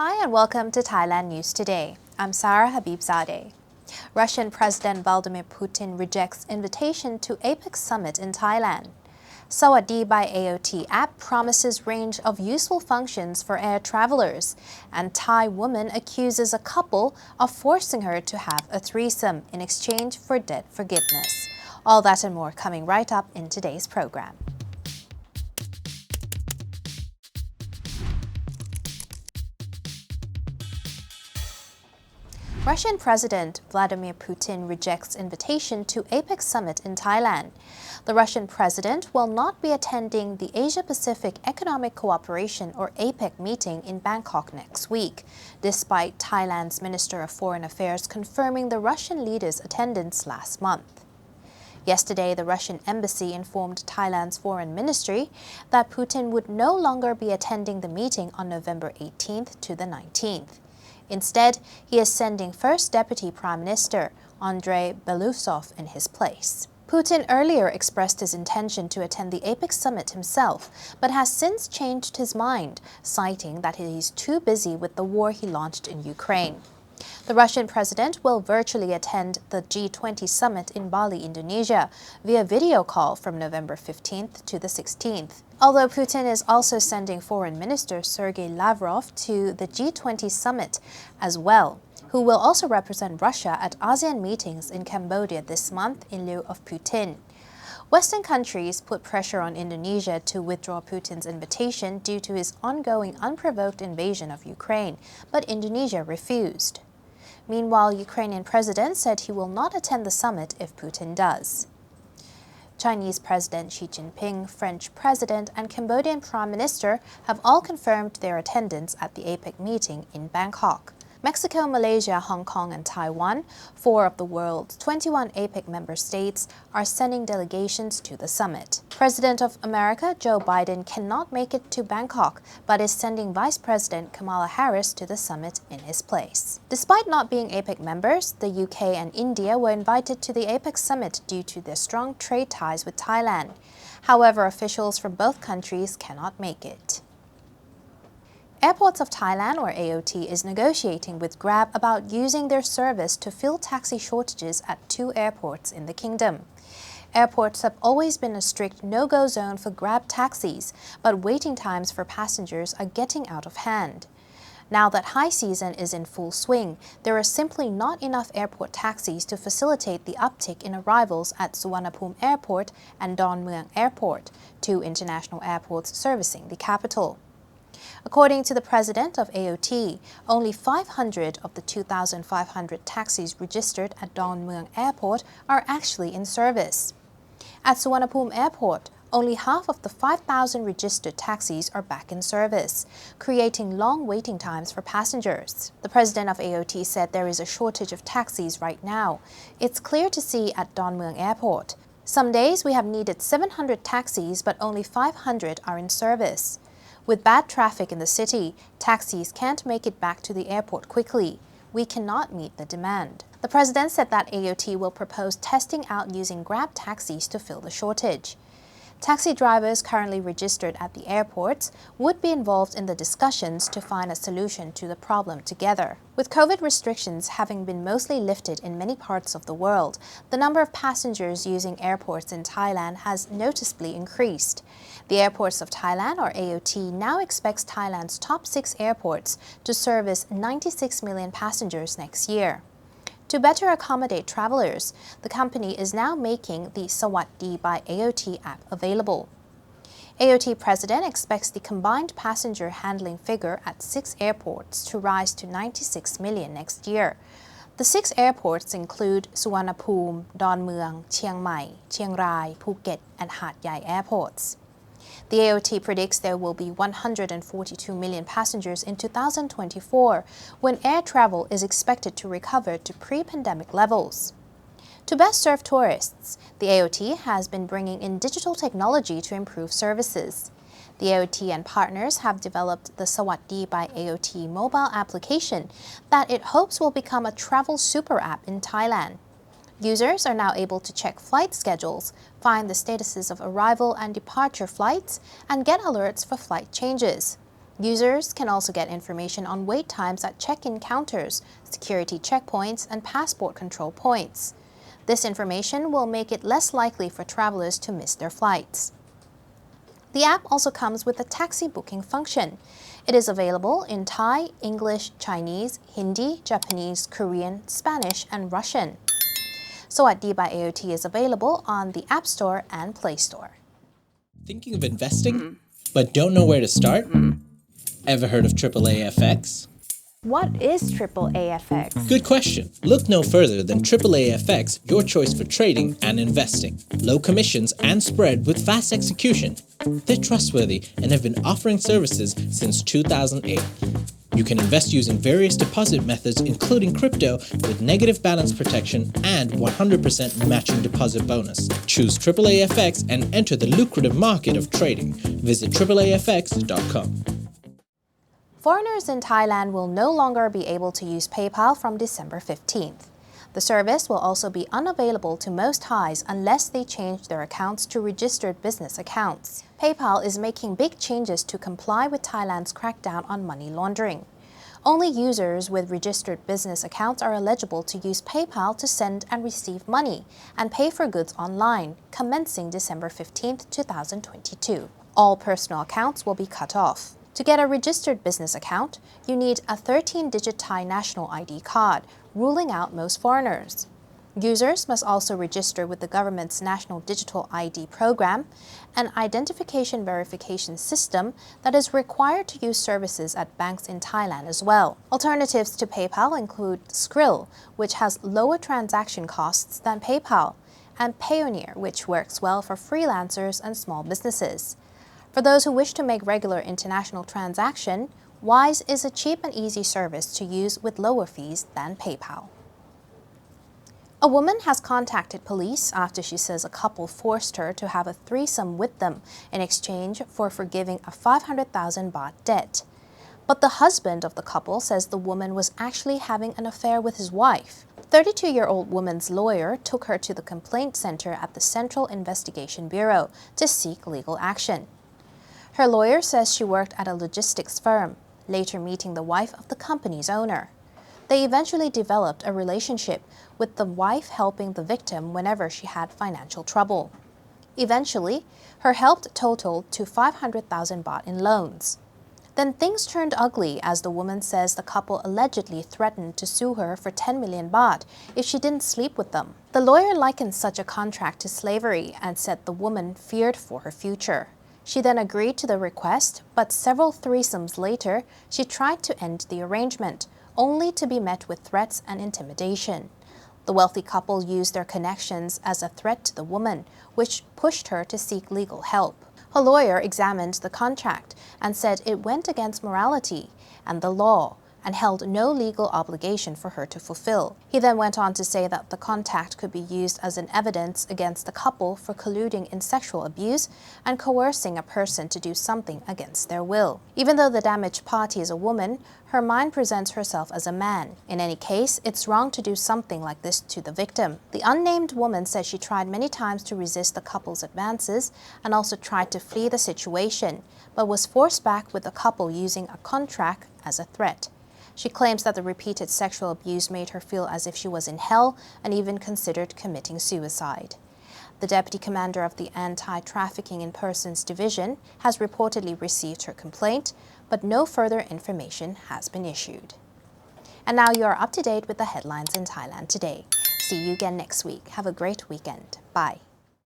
Hi and welcome to Thailand News Today. I'm Sarah Habibzadeh. Russian President Vladimir Putin rejects invitation to APEC Summit in Thailand. Sawasdee by AOT app promises range of useful functions for air travelers, and Thai woman accuses a couple of forcing her to have a threesome in exchange for debt forgiveness. All that and more coming right up in today's program. Russian President Vladimir Putin rejects invitation to APEC Summit in Thailand. The Russian president will not be attending the Asia-Pacific Economic Cooperation or APEC meeting in Bangkok next week, despite Thailand's Minister of Foreign Affairs confirming the Russian leader's attendance last month. Yesterday, the Russian embassy informed Thailand's foreign ministry that Putin would no longer be attending the meeting on November 18th to the 19th. Instead, he is sending First Deputy Prime Minister Andrei Belousov in his place. Putin earlier expressed his intention to attend the APEC summit himself, but has since changed his mind, citing that he is too busy with the war he launched in Ukraine. The Russian president will virtually attend the G20 summit in Bali, Indonesia, via video call from November 15th to the 16th. Although Putin is also sending Foreign Minister Sergei Lavrov to the G20 summit as well, who will also represent Russia at ASEAN meetings in Cambodia this month in lieu of Putin. Western countries put pressure on Indonesia to withdraw Putin's invitation due to his ongoing unprovoked invasion of Ukraine, but Indonesia refused. Meanwhile, Ukrainian president said he will not attend the summit if Putin does. Chinese President Xi Jinping, French President, and Cambodian Prime Minister have all confirmed their attendance at the APEC meeting in Bangkok. Mexico, Malaysia, Hong Kong, and Taiwan, 4 of the world's 21 APEC member states, are sending delegations to the summit. President of America Joe Biden cannot make it to Bangkok, but is sending Vice President Kamala Harris to the summit in his place. Despite not being APEC members, the UK and India were invited to the APEC summit due to their strong trade ties with Thailand. However, officials from both countries cannot make it. Airports of Thailand, or AOT, is negotiating with Grab about using their service to fill taxi shortages at 2 airports in the kingdom. Airports have always been a strict no-go zone for Grab taxis, but waiting times for passengers are getting out of hand. Now that high season is in full swing, there are simply not enough airport taxis to facilitate the uptick in arrivals at Suvarnabhumi Airport and Don Mueang Airport, 2 international airports servicing the capital. According to the president of AOT, only 500 of the 2,500 taxis registered at Don Mueang Airport are actually in service. At Suvarnabhumi Airport, only half of the 5,000 registered taxis are back in service, creating long waiting times for passengers. The president of AOT said there is a shortage of taxis right now. It's clear to see at Don Mueang Airport. Some days we have needed 700 taxis, but only 500 are in service. With bad traffic in the city, taxis can't make it back to the airport quickly. We cannot meet the demand. The president said that AOT will propose testing out using Grab taxis to fill the shortage. Taxi drivers currently registered at the airports would be involved in the discussions to find a solution to the problem together. With COVID restrictions having been mostly lifted in many parts of the world, the number of passengers using airports in Thailand has noticeably increased. The Airports of Thailand, or AOT, now expects Thailand's top 6 airports to service 96 million passengers next year. To better accommodate travelers, the company is now making the Sawasdee by AOT app available. AOT president expects the combined passenger handling figure at 6 airports to rise to 96 million next year. The 6 airports include Suvarnabhumi, Don Mueang, Chiang Mai, Chiang Rai, Phuket, and Hat Yai airports. The AOT predicts there will be 142 million passengers in 2024, when air travel is expected to recover to pre-pandemic levels. To best serve tourists, the AOT has been bringing in digital technology to improve services. The AOT and partners have developed the Sawasdee by AOT mobile application that it hopes will become a travel super app in Thailand. Users are now able to check flight schedules, find the statuses of arrival and departure flights, and get alerts for flight changes. Users can also get information on wait times at check-in counters, security checkpoints, and passport control points. This information will make it less likely for travelers to miss their flights. The app also comes with a taxi booking function. It is available in Thai, English, Chinese, Hindi, Japanese, Korean, Spanish, and Russian. Sawasdee by AOT is available on the App Store and Play Store. Thinking of investing, but don't know where to start? Ever heard of AAA-FX? What is AAA-FX? Good question. Look no further than AAA-FX, your choice for trading and investing. Low commissions and spread with fast execution. They're trustworthy and have been offering services since 2008. You can invest using various deposit methods including crypto with negative balance protection and 100% matching deposit bonus. Choose AAA-FX and enter the lucrative market of trading. Visit AAAFX.com. Foreigners in Thailand will no longer be able to use PayPal from December 15th. The service will also be unavailable to most Thais unless they change their accounts to registered business accounts. PayPal is making big changes to comply with Thailand's crackdown on money laundering. Only users with registered business accounts are eligible to use PayPal to send and receive money and pay for goods online, commencing December 15th, 2022. All personal accounts will be cut off. To get a registered business account, you need a 13-digit Thai national ID card, ruling out most foreigners. Users must also register with the government's National Digital ID program, an identification verification system that is required to use services at banks in Thailand as well. Alternatives to PayPal include Skrill, which has lower transaction costs than PayPal, and Payoneer, which works well for freelancers and small businesses. For those who wish to make regular international transaction, Wise is a cheap and easy service to use with lower fees than PayPal. A woman has contacted police after she says a couple forced her to have a threesome with them in exchange for forgiving a 500,000 baht debt. But the husband of the couple says the woman was actually having an affair with his wife. The 32-year-old woman's lawyer took her to the complaint center at the Central Investigation Bureau to seek legal action. Her lawyer says she worked at a logistics firm, later meeting the wife of the company's owner. They eventually developed a relationship, with the wife helping the victim whenever she had financial trouble. Eventually, her help totaled to 500,000 baht in loans. Then things turned ugly as the woman says the couple allegedly threatened to sue her for 10 million baht if she didn't sleep with them. The lawyer likened such a contract to slavery and said the woman feared for her future. She then agreed to the request, but several threesomes later, she tried to end the arrangement, only to be met with threats and intimidation. The wealthy couple used their connections as a threat to the woman, which pushed her to seek legal help. Her lawyer examined the contract and said it went against morality and the law, and held no legal obligation for her to fulfill. He then went on to say that the contract could be used as an evidence against the couple for colluding in sexual abuse and coercing a person to do something against their will. Even though the damaged party is a woman, her mind presents herself as a man. In any case, it's wrong to do something like this to the victim. The unnamed woman says she tried many times to resist the couple's advances and also tried to flee the situation, but was forced back with the couple using a contract as a threat. She claims that the repeated sexual abuse made her feel as if she was in hell and even considered committing suicide. The deputy commander of the Anti-Trafficking in Persons Division has reportedly received her complaint, but no further information has been issued. And now you are up to date with the headlines in Thailand today. See you again next week. Have a great weekend. Bye.